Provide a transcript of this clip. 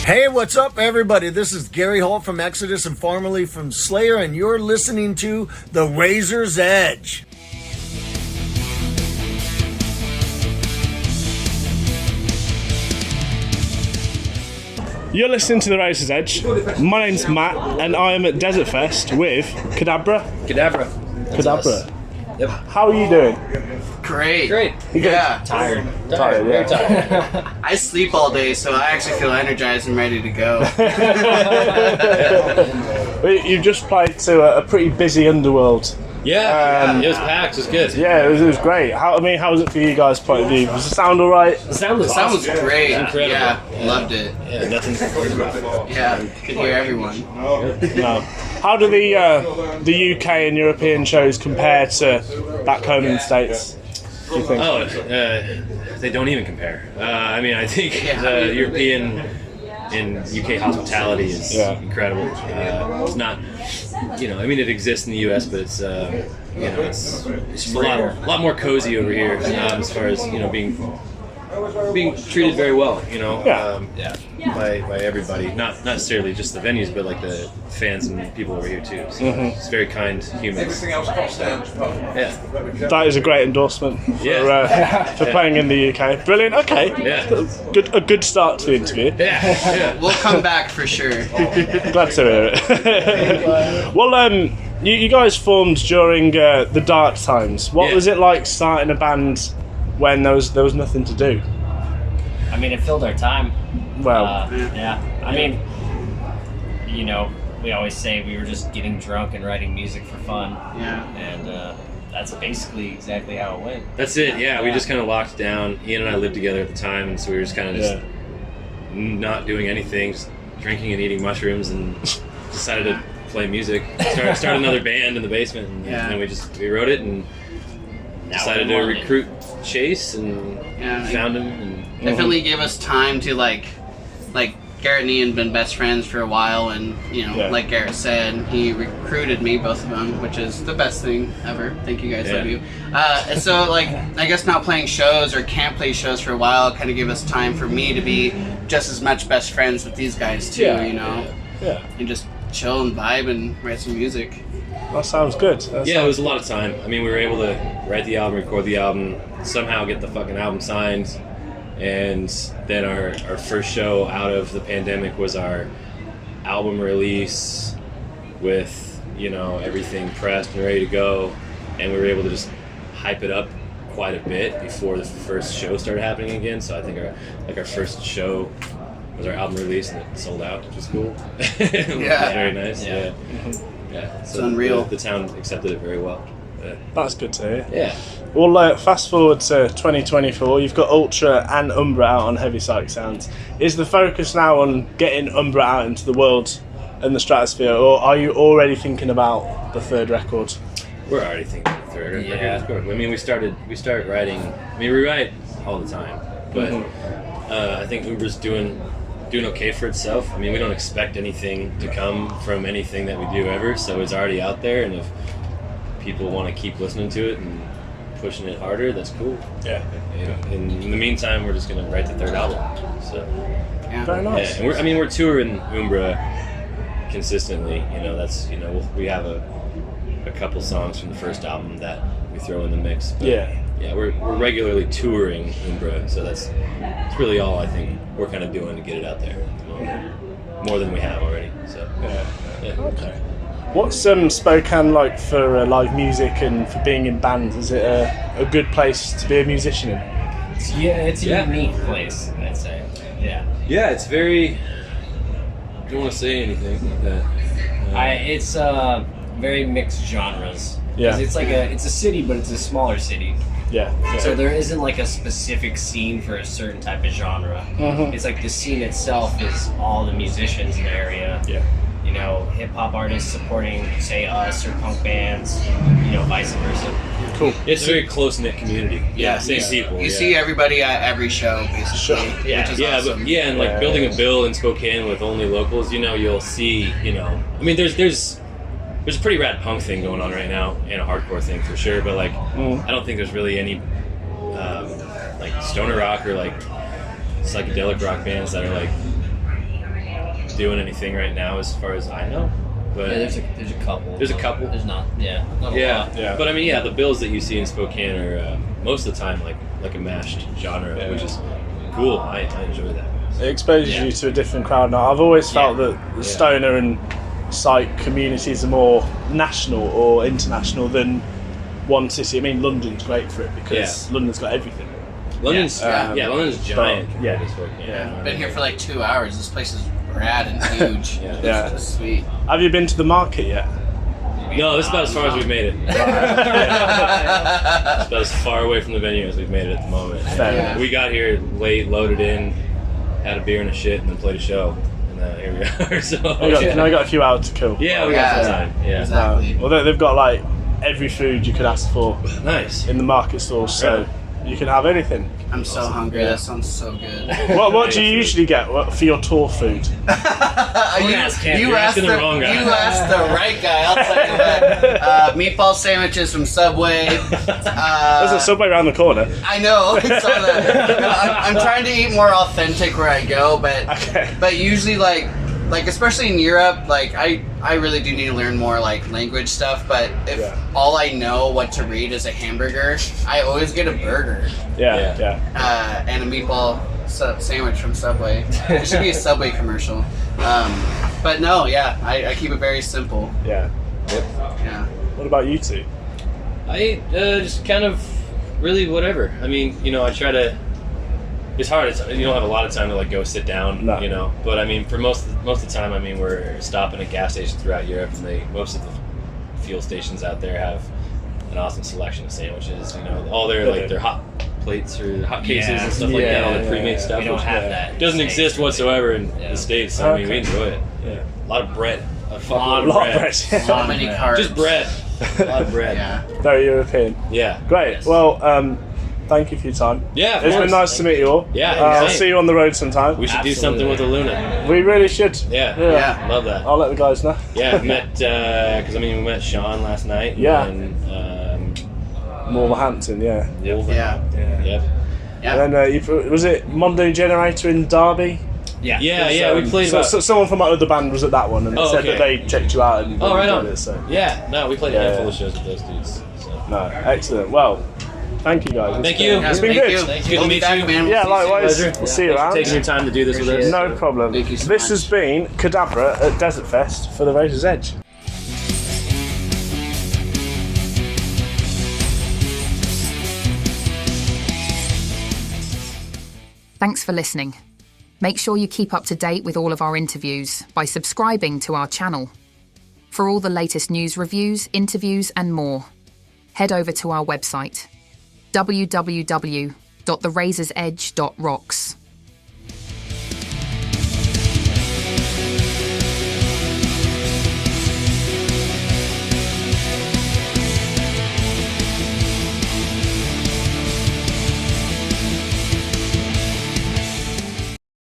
Hey, what's up, everybody? This is Gary Holt from Exodus and formerly from Slayer, and you're listening to The Razor's Edge. You're listening to The Razor's Edge. My name's Matt, and I am at DesertFest with Kadabra. Kadabra. Yep. How are you doing? Great. Yeah. Tired. Very tired. I sleep all day, so I actually feel energized and ready to go. You've just played to a pretty busy Underworld. Yeah, it was packed. It was good. Yeah, it was great. How was it for you guys' point of view? Was the sound all right? The sound was That was great. Incredible. Yeah, loved it. Yeah, nothing to complain about. Yeah, could hear everyone. No. How do the UK and European shows compare to back home in the States? Do you think? Oh, they don't even compare. I mean, I think the European and UK hospitality is incredible. It's not, I mean, it exists in the US, but it's, it's a lot more cozy over here as far as, being treated very well, by everybody. Not necessarily just the venues, but like the fans and people over here too. So it's very kind humans. That is a great endorsement for playing in the UK. Brilliant. Okay. Yeah. A good start to the interview. Yeah. We'll come back for sure. Glad to hear it. Well, you guys formed during the dark times. What was it like starting a band when there was nothing to do? I mean, it filled our time. Well, I mean, we always say we were just getting drunk and writing music for fun. Yeah. And that's basically exactly how it went. That's it, yeah. We just kind of locked down. Ian and I lived together at the time, and so we were just kind of just not doing anything, just drinking and eating mushrooms, and decided to play music. Start another band in the basement, and then we wrote it and decided to recruit Chase and found him. And Definitely gave us time to like Garrett and Ian been best friends for a while, and like Garrett said, he recruited me, both of them, which is the best thing ever. Thank you guys, love you. And so I guess not playing shows or can't play shows for a while kind of gave us time for me to be just as much best friends with these guys too, and just chill and vibe and write some music. that sounds good. It was a lot of time. I mean, we were able to write the album, record the album, somehow get the fucking album signed. And then our first show out of the pandemic was our album release with, everything pressed and ready to go. And we were able to just hype it up quite a bit before the first show started happening again. So I think our first show was our album release, and it sold out, which was cool. It was very nice. Yeah. So it's unreal. The town accepted it very well. That's good to hear. Yeah. Well, fast forward to 2024, you've got Ultra and Umbra out on Heavy Psych Sounds. Is the focus now on getting Umbra out into the world and the stratosphere, or are you already thinking about the third record? We're already thinking of the third record. I mean, we started writing. I mean, we write all the time, but I think Umbra's doing okay for itself. I mean, we don't expect anything to come from anything that we do ever, so it's already out there, and if people want to keep listening to it and pushing it harder, that's cool. Yeah. In the meantime, we're just gonna write the third album. So very nice. Yeah, and we're touring Umbra consistently. That's we have a couple songs from the first album that we throw in the mix. But we're regularly touring Umbra, so it's really all I think we're kind of doing to get it out there. More than we have already. So Okay. What's Spokane like for live music and for being in bands? Is it a good place to be a musician in? It's a unique place, I'd say. Yeah, it's very... I don't want to say anything like that. It's very mixed genres. Yeah. It's it's a city, but it's a smaller city. Yeah. So there isn't like a specific scene for a certain type of genre. It's like the scene itself is all the musicians in the area. Yeah. Hip-hop artists supporting, say, us or punk bands, vice versa. Cool. It's a very close-knit community. Same people. You see everybody at every show, basically. Which is awesome. And building a bill in Spokane with only locals, you'll see, I mean, there's a pretty rad punk thing going on right now and a hardcore thing for sure, but I don't think there's really any stoner rock or psychedelic rock bands that are doing anything right now, as far as I know. But Yeah, there's a couple. There's a couple. There's not. Yeah. Not a lot. Yeah. But I mean, the bills that you see in Spokane are most of the time like a mashed genre, which is cool. I enjoy that. It exposes you to a different crowd now. I've always felt that the stoner and psych communities are more national or international than one city. I mean, London's great for it because London's got everything. London's London's giant. Yeah. compared to Spokane. Been here for like 2 hours. This place is rad and huge. Yeah. It's sweet. Have you been to the market yet? No, this is about as far as we've made it. It's about as far away from the venue as we've made it at the moment. Fair. We got here late, loaded in, had a beer and a shit, and then played a show. And here we are. So Now you got a few hours to kill. yeah, we got some time. Yeah, Exactly. Well, they've got like every food you could ask for nice. in the market stores, so you can have anything. I'm so hungry. That sounds so good. What do you usually get for your tour food? ask him. You're asking the wrong guy. You asked the right guy. I'll tell you that. Meatball sandwiches from Subway. There's a Subway around the corner. I know. I'm trying to eat more authentic where I go, but usually like especially in Europe, like I really do need to learn more like language stuff. But if all I know what to read is a hamburger, I always get a burger and a meatball sandwich from Subway. It should be a Subway commercial. But no, I keep it very simple. Yeah. Yeah. What about you two? I just kind of really whatever. I mean, I try to. It's hard. You don't have a lot of time to like go sit down, No. But I mean, for most of the time, I mean, we're stopping at gas stations throughout Europe, and most of the fuel stations out there have an awesome selection of sandwiches. All their hot plates or hot cases and stuff like that. All the pre-made stuff. We don't which have that. doesn't exist whatsoever in the States. So, I mean, we enjoy it. Yeah. A lot of bread. A fuck A lot lot of of bread. bread. So many carbs. Just bread. A lot of bread. Yeah. Very European. Yeah. Great. Yes. Well, thank you for your time. Yeah, of It's been course. nice to meet you all. Yeah, I'll same. see you on the road sometime. We should do something with a Luna. We really should. Yeah. Love that. I'll let the guys know. Yeah, I've met, because we met Sean last night. Yeah. And Wolverhampton, yeah. Yeah. Yep. Yeah. And then was it Mondo Generator in Derby? Yeah. Yeah, we played so, about... so someone from my other band was at that one and they said okay. that they checked you out and Oh, right enjoyed on. it, so. Yeah, no, we played a handful of shows with those dudes. So. No, excellent. Well, thank you guys. Thank you. It's been Thank good. you. It's good to We'll be meet back, you. man. Yeah, We'll see you likewise. soon. We'll see you Thanks for around. taking your time to do this with us. No problem. Thank you so This much. has been Kadabra at DesertFest for the Razor's Edge. Thanks for listening. Make sure you keep up to date with all of our interviews by subscribing to our channel. For all the latest news, reviews, interviews, and more, head over to our website, www.therazorsedge.rocks.